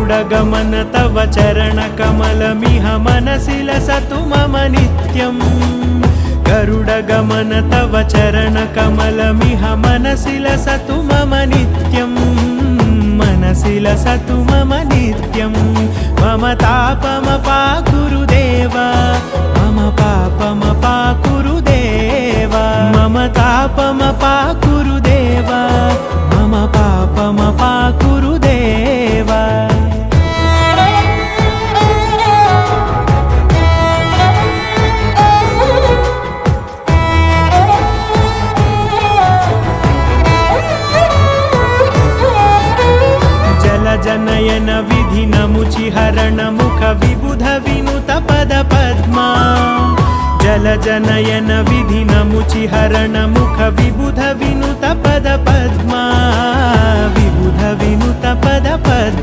गरुडगमन तव चरणकमलमिह मनसि लसतु मम नित्यम् गरुडगमन तव चरणकमलमिह मनसि लसतु मम नित्यम् मनसि लसतु मम नित्यम् मम तापमपाकुरुदेव मम पापमपाकुरुदेव मम तापमपाकुरुदेव मम पापमपाकुरुदेव जनयन विधिनमुचिहरण मुख विबुध विनुत पद पद्मा जलजनयन विधिनमुचिहरण मुख विबुध विनुत पद पद्मा विबुध विनुत पद पद्मा।